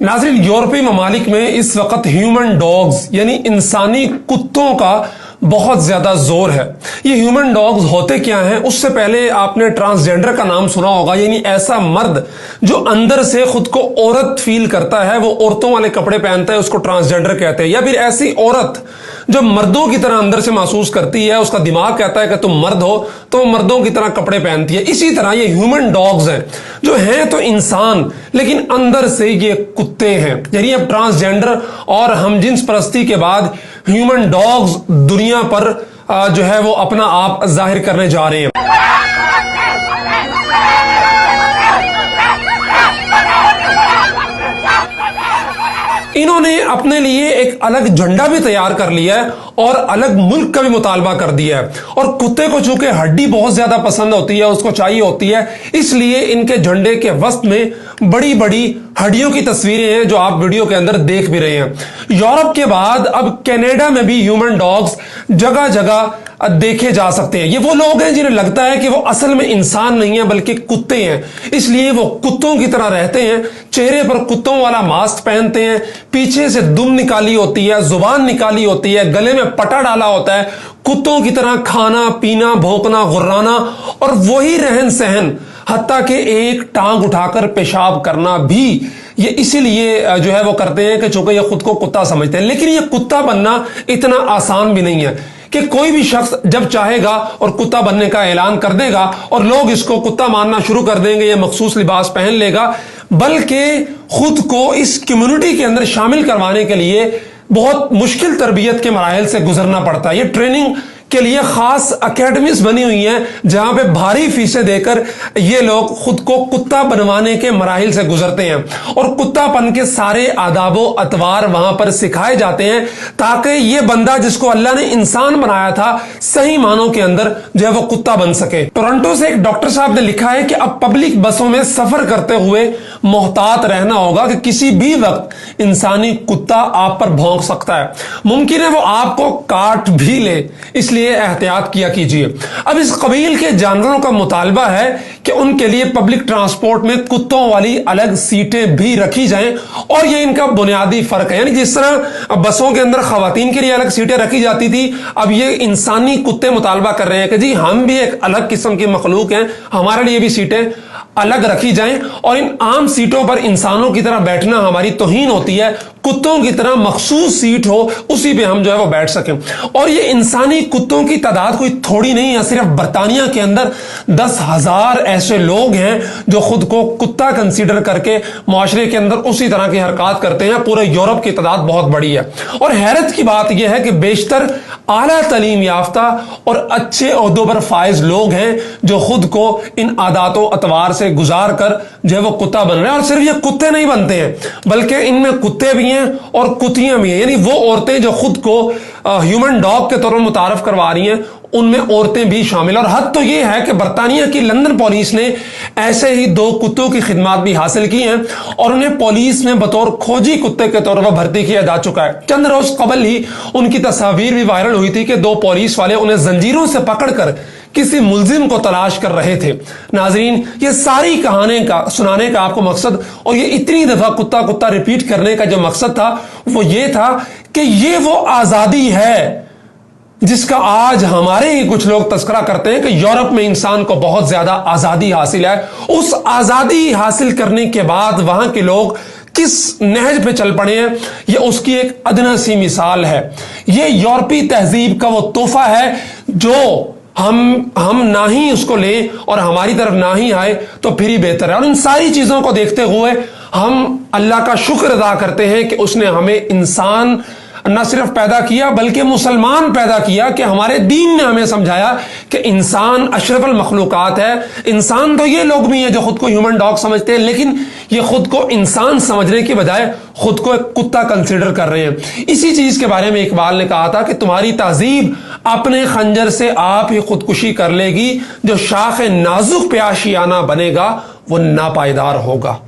नाज़रीन, यूरोपीय ममालिक में इस वक्त ह्यूमन डॉग्स यानी इंसानी कुत्तों का बहुत ज्यादा जोर है। ये ह्यूमन डॉग्स होते क्या हैं? उससे पहले आपने ट्रांसजेंडर का नाम सुना होगा, यानी ऐसा मर्द जो अंदर से खुद को औरत फील करता है, वो औरतों वाले कपड़े पहनता है, उसको ट्रांसजेंडर कहते हैं। या फिर ऐसी औरत जो मर्दों की तरह अंदर से महसूस करती है, उसका दिमाग कहता है कि तुम मर्द हो, तो मर्दों की तरह कपड़े पहनती है। इसी तरह ये ह्यूमन डॉग्स हैं जो हैं तो इंसान लेकिन अंदर से ये कुत्ते हैं। यानी अब ट्रांसजेंडर और हमजिन्स परस्ती के बाद ह्यूमन डॉग्स दुनिया पर जो है वो अपना आप जाहिर करने जा रहे हैं। इन्होंने अपने लिए एक अलग झंडा भी तैयार कर लिया है और अलग मुल्क का भी मुतालबा कर दिया है। और कुत्ते को चूंकि हड्डी बहुत ज्यादा पसंद होती है, उसको चाहिए होती है, इसलिए इनके झंडे के वस्त में बड़ी बड़ी हड्डियों की तस्वीरें हैं जो आप वीडियो के अंदर देख भी रहे हैं। यूरोप के बाद अब कनाडा में भी ह्यूमन डॉग्स जगह जगह देखे जा सकते हैं। ये वो लोग हैं जिन्हें लगता है कि वो असल में इंसान नहीं है बल्कि कुत्ते हैं, इसलिए वो कुत्तों की तरह रहते हैं। चेहरे पर कुत्तों वाला मास्क पहनते हैं, पीछे से दुम निकाली होती है, जुबान निकाली होती है, गले में पटा डाला होता है, कुत्तों की तरह खाना पीना भौंकना गुर्राना और वही रहन सहन, हत्ता कि एक टांग उठाकर पेशाब करना भी ये इसीलिए जो है वो करते हैं कि चूंकि ये खुद को कुत्ता समझते हैं। लेकिन ये कुत्ता बनना इतना आसान भी नहीं है कि कोई भी शख्स जब चाहेगा और कुत्ता बनने का ऐलान कर देगा और लोग इसको कुत्ता मानना शुरू कर देंगे, ये मखसूस लिबास पहन लेगा। बल्कि खुद को इस कम्युनिटी के अंदर शामिल करवाने के लिए बहुत मुश्किल तरबियत के मराहिल से गुजरना पड़ता है। ये ट्रेनिंग के लिए खास अकेडमीज बनी हुई हैं जहां पे भारी फीसें देकर ये लोग खुद को कुत्ता बनवाने के मराहिल से गुजरते हैं और कुत्तापन के सारे आदाबो अतवार वहां पर सिखाए जाते हैं ताकि ये बंदा जिसको अल्लाह ने इंसान बनाया था सही मानों के अंदर जो है वो कुत्ता बन सके। टोरंटो से एक डॉक्टर साहब ने लिखा है कि अब पब्लिक बसों में सफर करते हुए मोहतात रहना होगा कि किसी भी वक्त इंसानी कुत्ता आप पर भौंक सकता है, मुमकिन है वो आपको काट भी ले, इसलिए एहतियात किया कीजिए। अब इस कबील के जानवरों का मुतालबा है कि उनके लिए पब्लिक ट्रांसपोर्ट में कुत्तों वाली अलग सीटें भी रखी जाएं और ये इनका बुनियादी फर्क है। यानी जिस तरह बसों के अंदर खवातीन के लिए अलग सीटें रखी जाती थी, अब ये इंसानी कुत्ते मुतालबा कर रहे हैं कि जी हम भी एक अलग किस्म की मखलूक हैं, हमारे लिए भी सीटें अलग रखी जाएं और इन आम सीटों पर इंसानों की तरह बैठना हमारी तौहीन होती है, कुत्तों की तरह मखसूस सीट हो उसी पे हम जो है वो बैठ सकें। और ये इंसानी कुत्तों की तादाद कोई थोड़ी नहीं है, सिर्फ बरतानिया के अंदर 10,000 ऐसे लोग हैं जो खुद को कुत्ता कंसीडर करके मुआशरे के अंदर उसी तरह की हरकत करते हैं। पूरे यूरोप की तादाद बहुत बड़ी है और हैरत की बात यह है कि बेशतर आला तालीम याफ्ता और अच्छे ओहदों पर फाइज लोग हैं जो खुद को इन आदातों अतवार से गुजार कर जो है वो कुत्ता बन रहे हैं। और सिर्फ ये कुत्ते नहीं बनते हैं बल्कि इनमें कुत्ते भी हैं और कुतियां भी हैं। यानी वो औरतें जो खुद को ह्यूमन डॉग के तौर पर मुतारफ करवा रही हैं उनमें औरतें भी शामिल। और हद तो ये है कि बरतानिया की लंदन पुलिस ने ऐसे ही 2 कुत्तों की खिदमत भी हासिल की हैं और उन्हें पुलिस में बतौर खोजी कुत्ते के तौर पर भर्ती किया जा चुका है। चंद रोज कबल ही उनकी तस्वीर भी वायरल हुई थी कि 2 पुलिस वाले उन्हें जंजीरों से पकड़कर किसी मुलजिम को तलाश कर रहे थे। नाजरीन, ये सारी कहानी का सुनाने का आपको मकसद और ये इतनी दफा कुत्ता कुत्ता रिपीट करने का जो मकसद था वो ये था कि ये वो आजादी है जिसका आज हमारे ही कुछ लोग तस्करा करते हैं कि यूरोप में इंसान को बहुत ज्यादा आजादी हासिल है। उस आजादी हासिल करने के बाद वहां के लोग किस नहज पे चल पड़े हैं, ये उसकी एक अदना सी मिसाल है। ये यूरोपीय तहजीब का वो तोहफा है जो हम ना ही उसको लें और हमारी तरफ ना ही आए तो फिर ही बेहतर है। और इन सारी चीजों को देखते हुए हम अल्लाह का शुक्र अदा करते हैं कि उसने हमें इंसान न सिर्फ पैदा किया बल्कि मुसलमान पैदा किया, कि हमारे दीन ने हमें समझाया कि इंसान अशरफुल मखलूकात है। इंसान तो ये लोग भी हैं जो खुद को ह्यूमन डॉग समझते हैं, लेकिन ये खुद को इंसान समझने के बजाय खुद को एक कुत्ता कंसीडर कर रहे हैं। इसी चीज के बारे में इकबाल ने कहा था कि तुम्हारी तहजीब अपने खंजर से आप ही खुदकुशी कर लेगी, जो शाख नाजुक पे आशियाना बनेगा वो नापायदार होगा।